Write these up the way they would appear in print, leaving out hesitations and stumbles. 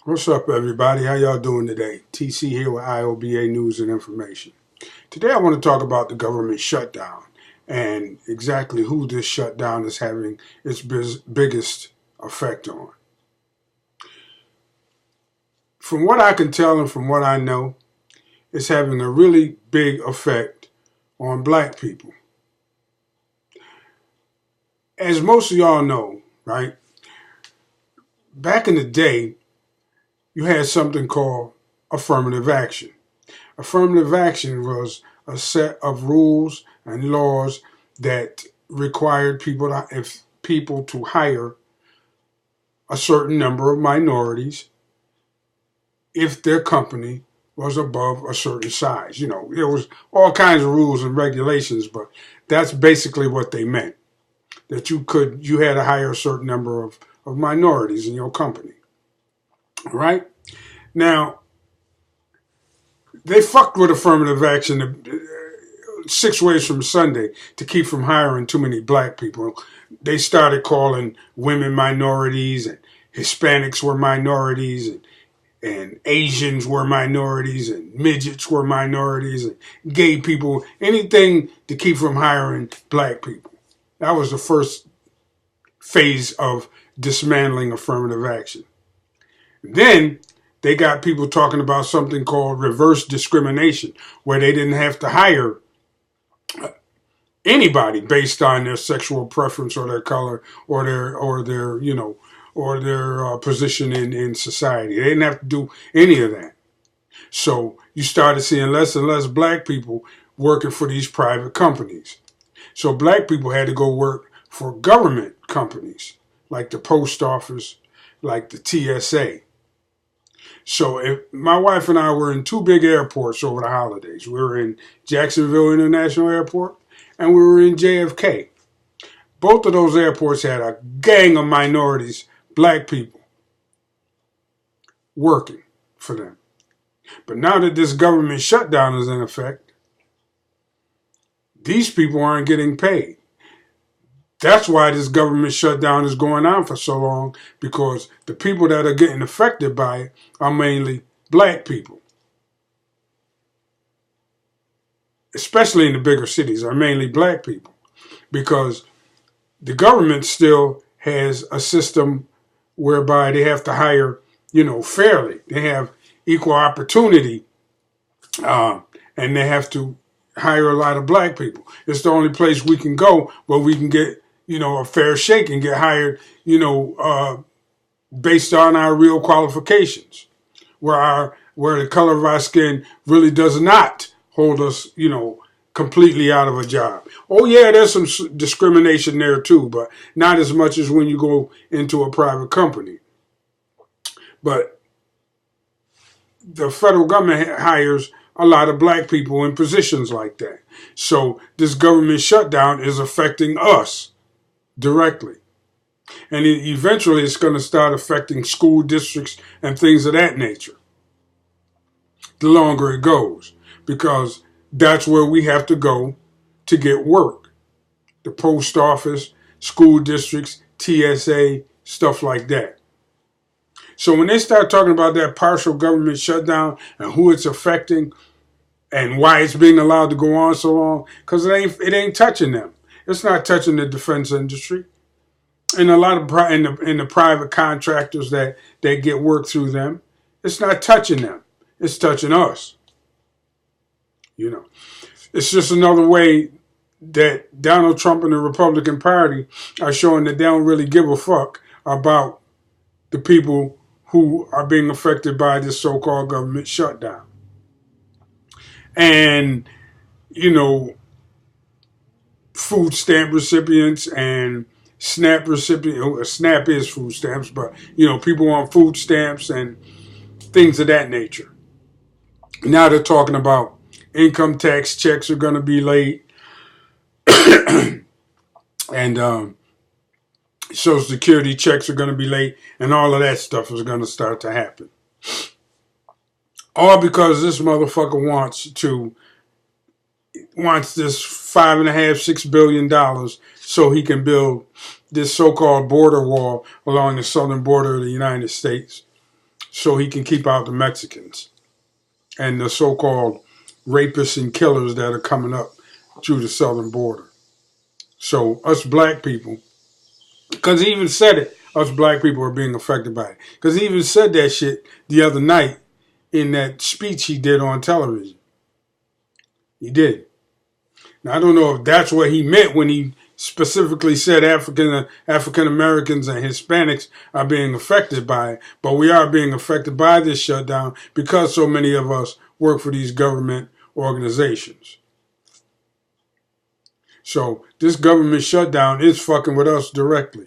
What's up, everybody? How y'all doing today? TC here with I.O.B.A. News and Information. Today I want to talk about the government shutdown and exactly who this shutdown is having its biggest effect on. From what I can tell and from what I know, it's having a really big effect on black people. As most of y'all know, right, back in the day, you had something called affirmative action. Affirmative action was a set of rules and laws that required people to hire a certain number of minorities if their company was above a certain size. You know, there was all kinds of rules and regulations, but that's basically what they meant. That you had to hire a certain number of minorities in your company. All right? Now, they fucked with affirmative action 6 ways from Sunday to keep from hiring too many black people. They started calling women minorities, and Hispanics were minorities, and Asians were minorities, and midgets were minorities, and gay people, anything to keep from hiring black people. That was the first phase of dismantling affirmative action. Then they got people talking about something called reverse discrimination, where they didn't have to hire anybody based on their sexual preference or their color or their position in society. They didn't have to do any of that. So you started seeing less and less black people working for these private companies. So black people had to go work for government companies like the post office, like the TSA. So if my wife and I were in 2 big airports over the holidays. We were in Jacksonville International Airport and we were in JFK. Both of those airports had a gang of minorities, black people, working for them. But now that this government shutdown is in effect, these people aren't getting paid. That's why this government shutdown is going on for so long, because the people that are getting affected by it are mainly black people. Especially in the bigger cities, are mainly black people. Because the government still has a system whereby they have to hire, fairly. They have equal opportunity, and they have to hire a lot of black people. It's the only place we can go where we can get a fair shake and get hired, based on our real qualifications, where the color of our skin really does not hold us, completely out of a job. Oh yeah, there's some discrimination there too, but not as much as when you go into a private company. But the federal government hires a lot of black people in positions like that. So this government shutdown is affecting us directly. And eventually it's going to start affecting school districts and things of that nature the longer it goes, because that's where we have to go to get work. The post office, school districts, TSA, stuff like that. So when they start talking about that partial government shutdown and who it's affecting and why it's being allowed to go on so long, because it ain't touching them. It's not touching the defense industry. And a lot of in the private contractors that get work through them, it's not touching them. It's touching us. It's just another way that Donald Trump and the Republican Party are showing that they don't really give a fuck about the people who are being affected by this so-called government shutdown. And, food stamp recipients and SNAP recipients. SNAP is food stamps, but, people on food stamps and things of that nature. Now they're talking about income tax checks are going to be late. And Social Security checks are going to be late. And all of that stuff is going to start to happen. All because this motherfucker wants this $5.5–6 billion so he can build this so-called border wall along the southern border of the United States, so he can keep out the Mexicans and the so-called rapists and killers that are coming up through the southern border. So us black people, because he even said it, us black people are being affected by it. Because he even said that shit the other night in that speech he did on television. He did. Now, I don't know if that's what he meant when he specifically said African Americans and Hispanics are being affected by it, but we are being affected by this shutdown because so many of us work for these government organizations. So this government shutdown is fucking with us directly.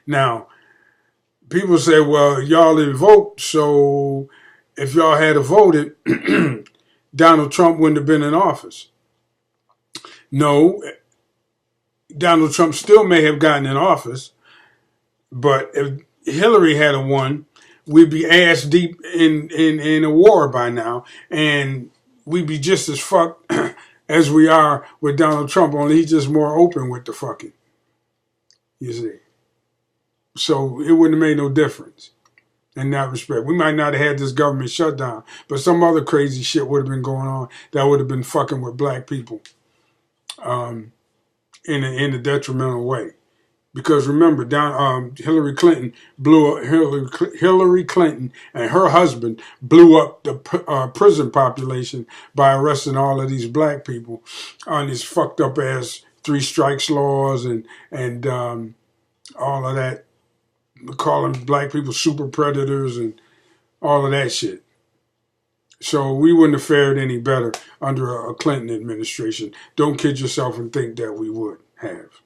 Now, people say, well, y'all didn't vote, so if y'all had voted, Donald Trump wouldn't have been in office. No, Donald Trump still may have gotten in office, but if Hillary had won, we'd be ass deep in a war by now, and we'd be just as fucked as we are with Donald Trump, only he's just more open with the fucking, you see. So it wouldn't have made no difference in that respect. We might not have had this government shutdown, but some other crazy shit would have been going on that would have been fucking with black people in a detrimental way. Because remember, Hillary Clinton Hillary Clinton and her husband blew up the prison population by arresting all of these black people on these fucked up ass 3 strikes laws and all of that, calling black people super predators and all of that shit. So we wouldn't have fared any better under a Clinton administration. Don't kid yourself and think that we would have.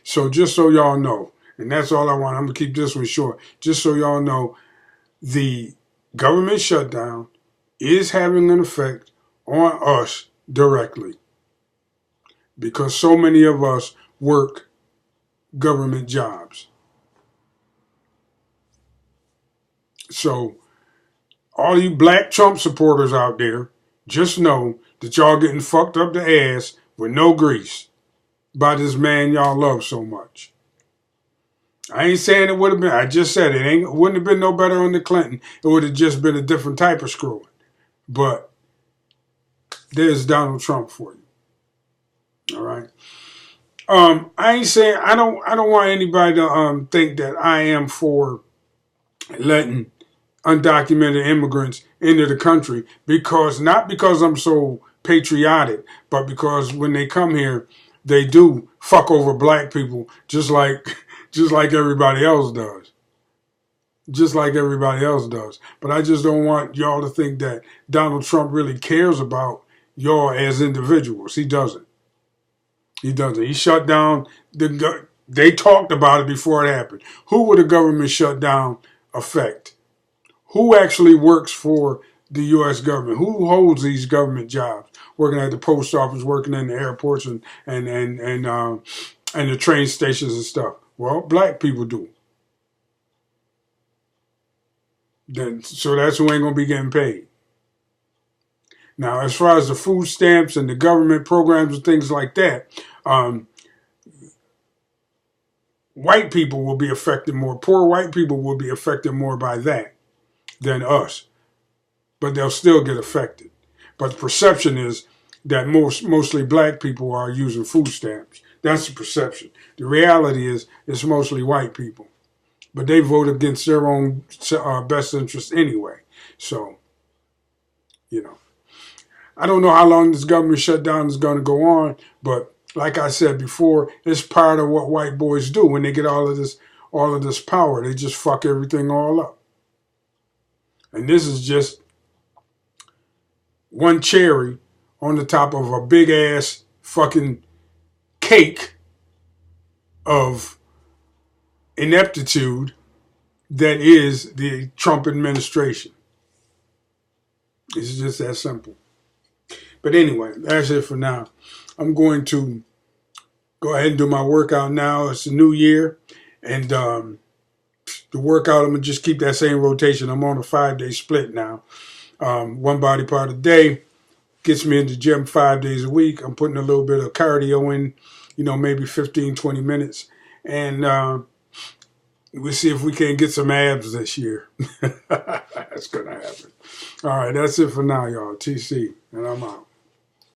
So just so y'all know, and that's all I want, I'm going to keep this one short. Just so y'all know, the government shutdown is having an effect on us directly. Because so many of us work government jobs. So all you black Trump supporters out there, just know that y'all getting fucked up the ass with no grease by this man y'all love so much. I ain't saying it would have been, I just said it wouldn't have been no better under Clinton. It would have just been a different type of screwing. But there's Donald Trump for you. All right. I ain't saying, I don't want anybody to think that I am for letting undocumented immigrants into the country, not because I'm so patriotic, but because when they come here, they do fuck over black people just like everybody else does. Just like everybody else does. But I just don't want y'all to think that Donald Trump really cares about y'all as individuals. He doesn't. He doesn't. He shut down they talked about it before it happened. Who would a government shutdown affect? Who actually works for the U.S. government? Who holds these government jobs? Working at the post office, working in the airports and the train stations and stuff. Well, black people do. So that's who ain't going to be getting paid. Now, as far as the food stamps and the government programs and things like that, white people will be affected more. Poor white people will be affected more by that than us. But they'll still get affected. But the perception is that mostly black people are using food stamps. That's the perception. The reality is it's mostly white people. But they vote against their own best interest anyway. So, I don't know how long this government shutdown is going to go on, but like I said before, it's part of what white boys do when they get all of this power. They just fuck everything all up. And this is just one cherry on the top of a big ass fucking cake of ineptitude that is the Trump administration. It's just that simple. But anyway, that's it for now. I'm going to go ahead and do my workout now. It's a new year. And the workout, I'm going to just keep that same rotation. I'm on a 5-day split now. One body part a day. Gets me in the gym 5 days a week. I'm putting a little bit of cardio in, maybe 15, 20 minutes. And we'll see if we can get some abs this year. That's going to happen. All right, that's it for now, y'all. TC, and I'm out.